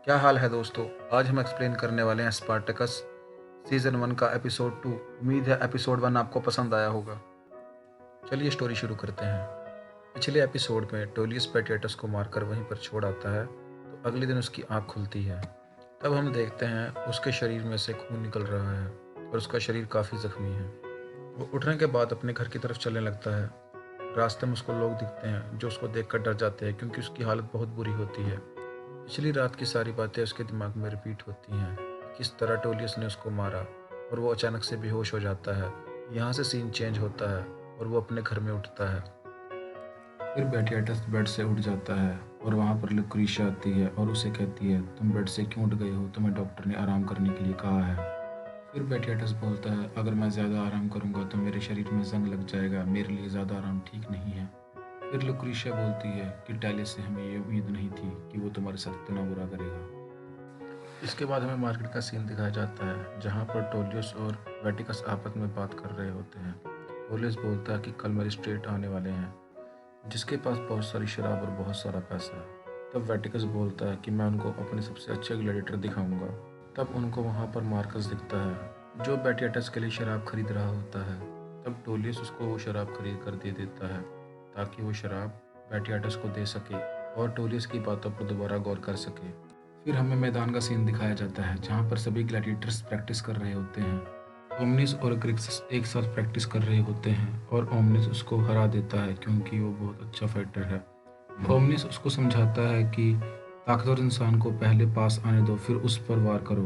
क्या हाल है दोस्तों। आज हम एक्सप्लेन करने वाले हैं स्पार्टकस सीजन 1 का एपिसोड 2। उम्मीद है एपिसोड 1 आपको पसंद आया होगा। चलिए स्टोरी शुरू करते हैं। पिछले एपिसोड में टोलियस पेटियटस को मारकर वहीं पर छोड़ आता है तो अगले दिन उसकी आंख खुलती है। तब हम देखते हैं उसके शरीर में से खून निकल रहा है और उसका शरीर काफ़ी जख्मी है। वो उठने के बाद अपने घर की तरफ चलने लगता है। रास्ते में उसको लोग दिखते हैं जो उसको देखकर डर जाते हैं क्योंकि उसकी हालत बहुत बुरी होती है। पिछली रात की सारी बातें उसके दिमाग में रिपीट होती हैं। किस तरह टोलियस ने उसको मारा और वो अचानक से बेहोश हो जाता है। यहाँ से सीन चेंज होता है और वो अपने घर में उठता है। फिर बेटियाटस बेड से उठ जाता है और वहाँ पर लुक्रीशिया आती है और उसे कहती है, तुम बेड से क्यों उठ गए हो? तुम्हें डॉक्टर ने आराम करने के लिए कहा है। फिर बेटियाटस बोलता है, अगर मैं ज़्यादा आराम करूँगा तो मेरे शरीर में जंग लग जाएगा, मेरे लिए ज़्यादा आराम ठीक नहीं है। फिर लुक्रीशिया बोलती है कि टैलिस से हमें ये उम्मीद नहीं थी कि वो तुम्हारे साथ इतना बुरा करेगा। इसके बाद हमें मार्केट का सीन दिखाया जाता है जहाँ पर टोलियस और वेटिकस आपस में बात कर रहे होते हैं। टोलियस बोलता है कि कल मजिस्ट्रेट आने वाले हैं जिसके पास बहुत सारी शराब और बहुत सारा पैसा है। तब वेटिकस बोलता है कि मैं उनको अपने सबसे अच्छे ग्लैडिएटर दिखाऊंगा। तब उनको वहाँ पर मार्कस दिखता है जो बेटियाटस के लिए शराब खरीद रहा होता है। तब टोलियस उसको वो शराब खरीद कर दे देता है ताकि वो शराब बेटियाटस को दे सके और टोलियस की बातों पर दोबारा गौर कर सके। फिर हमें मैदान का सीन दिखाया जाता है जहाँ पर सभी ग्लैडिएटर्स प्रैक्टिस कर रहे होते हैं। ओमनिस और क्रिक्स एक साथ प्रैक्टिस कर रहे होते हैं और ओमनिस उसको हरा देता है क्योंकि वो बहुत अच्छा फाइटर है। ओमनिस उसको समझाता है कि ताकतवर इंसान को पहले पास आने दो फिर उस पर वार करो।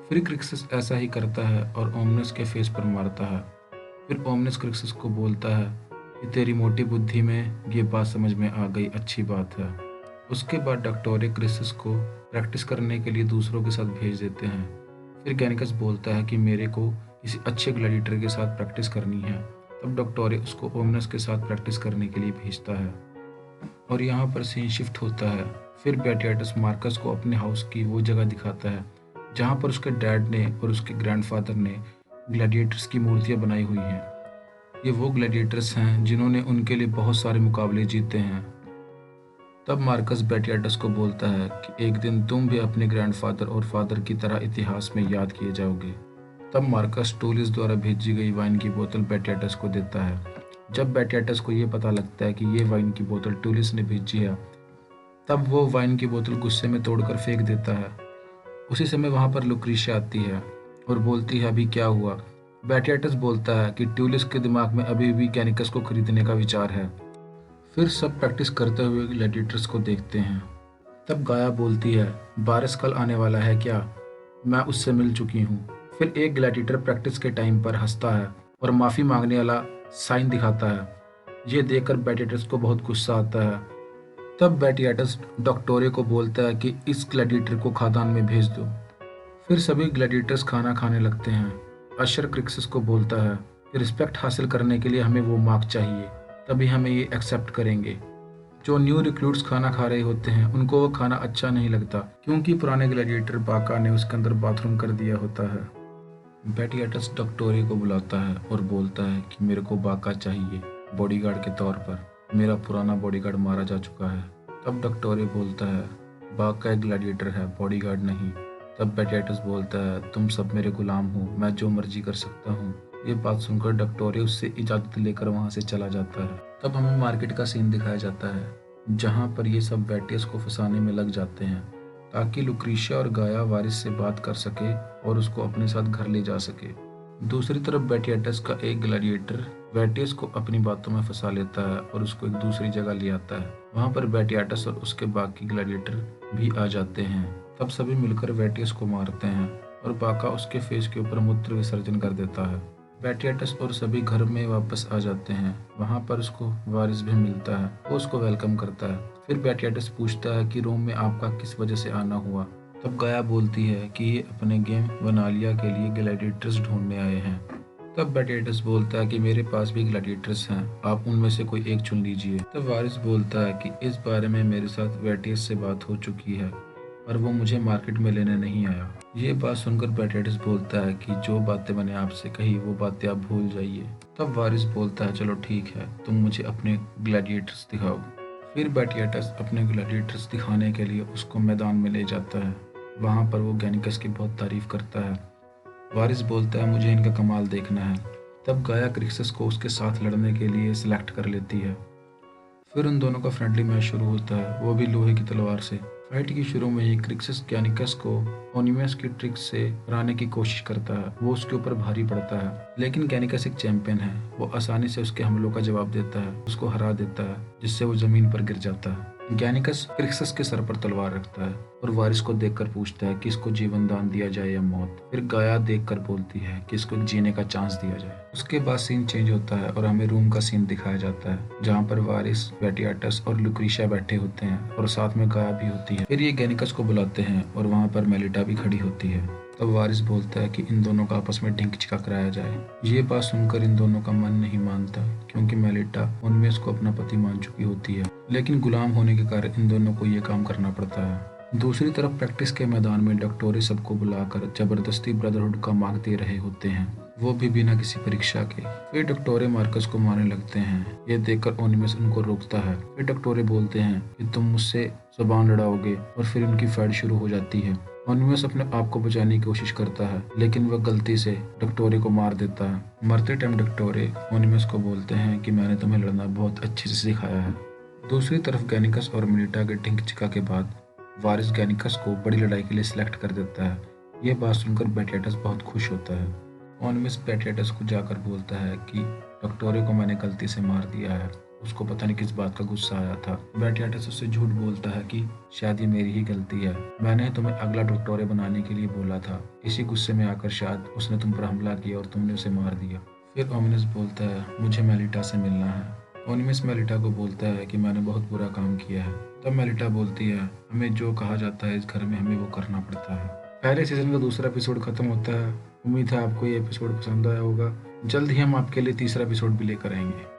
फिर क्रिक्स ऐसा ही करता है और ओमनिस के फेस पर मारता है। फिर ओमनिस क्रिक्स को बोलता है कि तेरी मोटी बुद्धि में ये बात समझ में आ गई, अच्छी बात है। उसके बाद डॉक्टोरे क्रिसिस को प्रैक्टिस करने के लिए दूसरों के साथ भेज देते हैं। फिर गैनिकस बोलता है कि मेरे को किसी अच्छे ग्लैडिएटर के साथ प्रैक्टिस करनी है। तब डॉक्टोरे उसको ओमनस के साथ प्रैक्टिस करने के लिए भेजता है और यहाँ पर सीन शिफ्ट होता है। फिर बेटियाटस मार्कस को अपने हाउस की वो जगह दिखाता है जहाँ पर उसके डैड ने और उसके ग्रैंडफादर ने ग्लैडिएटर्स की मूर्तियाँ बनाई हुई हैं। ये वो ग्लैडिएटर्स हैं जिन्होंने उनके लिए बहुत सारे मुकाबले जीते हैं। तब मार्कस बेटियाटस को बोलता है कि एक दिन तुम भी अपने ग्रैंडफादर और फादर की तरह इतिहास में याद किए जाओगे। तब मार्कस टोलिस द्वारा भेजी गई वाइन की बोतल बेटियाटस को देता है। जब बेटियाटस को ये पता लगता है कि ये वाइन की बोतल टोलिस ने भेजी है तब वो वाइन की बोतल गुस्से में तोड़कर फेंक देता है। उसी समय वहाँ पर लुक्रीशिया आती है और बोलती है, अभी क्या हुआ? बेटियाटस बोलता है कि ट्यूलिस के दिमाग में अभी भी गैनिकस को खरीदने का विचार है। फिर सब प्रैक्टिस करते हुए ग्लैडिएटर्स को देखते हैं। तब गाया बोलती है, बारिश कल आने वाला है क्या? मैं उससे मिल चुकी हूँ। फिर एक ग्लैडिएटर प्रैक्टिस के टाइम पर हंसता है और माफ़ी मांगने वाला साइन दिखाता है। ये देखकर बेटियाटस को बहुत गुस्सा आता है। तब बेटियाटस डॉक्टोरे को बोलता है कि इस ग्लैडिएटर को खादान में भेज दो। फिर सभी ग्लैडिएटर्स खाना खाने लगते हैं। अशर क्रिक्सिस को बोलता है कि रिस्पेक्ट हासिल करने के लिए हमें वो मार्क चाहिए, तभी हमें ये एक्सेप्ट करेंगे। जो न्यू रिक्रूट्स खाना खा रहे होते हैं उनको वो खाना अच्छा नहीं लगता क्योंकि पुराने ग्लैडिएटर बाका ने उसके अंदर बाथरूम कर दिया होता है। बेटियाटस डॉक्टोरे को बुलाता है और बोलता है कि मेरे को बाका चाहिए बॉडीगार्ड के तौर पर, मेरा पुराना बॉडीगार्ड मारा जा चुका है। तब डॉक्टोरे बोलता है, बाका एक ग्लैडिएटर है, बॉडीगार्ड नहीं। तब बेटियाटस बोलता है, तुम सब मेरे गुलाम हो, मैं जो मर्जी कर सकता हूँ। ये बात सुनकर डॉक्टोरे उससे इजाज़त लेकर वहाँ से चला जाता है। तब हमें मार्केट का सीन दिखाया जाता है जहाँ पर ये सब बेटियस को फंसाने में लग जाते हैं ताकि लुक्रीशिया और गाया वारिस से बात कर सके और उसको अपने साथ घर ले जा सके। दूसरी तरफ बेटियाटस का एक ग्लैडिएटर वेटियस को अपनी बातों में फंसा लेता है और उसको एक दूसरी जगह ले आता है। वहाँ पर बेटियाटस और उसके बाकी ग्लैडिएटर भी आ जाते हैं। तब सभी मिलकर वेटियस को मारते हैं और बाका उसके फेस के ऊपर मूत्र विसर्जन कर देता है। बेटियाटस और सभी घर में वापस आ जाते हैं। वहाँ पर उसको वारिस भी मिलता है, वो उसको वेलकम करता है। फिर बेटियाटस पूछता है कि रोम में आपका किस वजह से आना हुआ। तब गाया बोलती है कि ये अपने गेम वनालिया के लिए ग्लैडिएटर्स ढूंढने आए हैं। तब बेटियाटस बोलता है कि मेरे पास भी ग्लैडिएटर्स हैं, आप उनमें से कोई एक चुन लीजिए। तब वारिस बोलता है कि इस बारे में मेरे साथ वेटियस से बात हो चुकी है पर वो मुझे मार्केट में लेने नहीं आया। ये बात सुनकर बेटियाटस बोलता है कि जो बातें मैंने आपसे कही वो बातें आप भूल जाइए। तब वारिस बोलता है, चलो ठीक है, तुम मुझे अपने ग्लैडिएटर्स दिखाओ। फिर बैटियाटस अपने ग्लैडिएटर्स दिखाने के लिए उसको मैदान में ले जाता है। वहाँ पर वो गैनिकस की बहुत तारीफ करता है। वारिस बोलता है मुझे इनका कमाल देखना है। तब गाया क्रिक्सस को उसके साथ लड़ने के लिए सिलेक्ट कर लेती है। फिर उन दोनों का फ्रेंडली मैच शुरू होता है, वो भी लोहे की तलवार से। फाइट की शुरू में ही क्रिक्सस गैनिकस को ओनिमस की ट्रिक से हराने की कोशिश करता है। वो उसके ऊपर भारी पड़ता है, लेकिन गैनिकस एक चैंपियन है। वो आसानी से उसके हमलों का जवाब देता है, उसको हरा देता है, जिससे वो जमीन पर गिर जाता है। गैनिकस क्रिक्सस के सर पर तलवार रखता है और वारिस को देखकर पूछता है कि इसको जीवन दान दिया जाए या मौत। फिर गाया देखकर बोलती है कि इसको जीने का चांस दिया जाए। उसके बाद सीन चेंज होता है और हमें रूम का सीन दिखाया जाता है, जहाँ पर वारिस, बैटियाटस और लुक्रीशिया बैठे होते हैं और साथ में गाया भी होती है। फिर ये गैनिकस को बुलाते हैं और वहाँ पर मेलिटा भी खड़ी होती है। तब वारिस बोलता है कि इन दोनों का आपस में ढिंक चिका कराया जाए। ये बात सुनकर इन दोनों का मन नहीं मानता, क्योंकि मेलिटा उनमें को अपना पति मान चुकी होती है, लेकिन गुलाम होने के कारण इन दोनों को ये काम करना पड़ता है। दूसरी तरफ प्रैक्टिस के मैदान में डॉक्टोरे सबको बुलाकर जबरदस्ती ब्रदरहुड का मार्ग दे रहे होते हैं, वो भी बिना किसी परीक्षा के। फिर डॉक्टोरे मार्कस को मारने लगते हैं। ये देखकर ओनिमस उनको रोकता है। फिर डॉक्टोरे बोलते हैं कि तुम मुझसे जुबान लड़ाओगे, और फिर उनकी फाइट शुरू हो जाती है। ओनिमस अपने आप को बचाने की कोशिश करता है, लेकिन वह गलती से डॉक्टोरे को मार देता है। मरते टाइम डॉक्टोरे ओनिमस को बोलते हैं कि मैंने तुम्हें लड़ना बहुत अच्छे से सिखाया है। दूसरी तरफ गैनिकस और मिलिटा के ढिंक चिका के बाद वारिस गैनिकस को बड़ी लड़ाई के लिए सिलेक्ट कर देता है। ये बात सुनकर बैटियाटस बहुत खुश होता है। ओनिमस बैटियाटस को जाकर बोलता है कि डॉक्टोरे को मैंने गलती से मार दिया है, उसको पता नहीं किस बात का गुस्सा आया था। बैटियाटस उससे झूठ बोलता है कि शायद ये मेरी ही गलती है, मैंने तुम्हें अगला डॉक्टोरे बनाने के लिए बोला था, इसी गुस्से में आकर शायद उसने तुम पर हमला किया और तुमने उसे मार दिया। फिर ओनिमस बोलता है मुझे मेलिटा से मिलना है। ओनिमस मेलिटा को बोलता है कि मैंने बहुत बुरा काम किया है। तब मेलिटा बोलती है हमें जो कहा जाता है इस घर में हमें वो करना पड़ता है। पहले सीजन का दूसरा एपिसोड खत्म होता है। उम्मीद है आपको ये एपिसोड पसंद आया होगा। जल्द ही हम आपके लिए तीसरा एपिसोड भी लेकर आएंगे।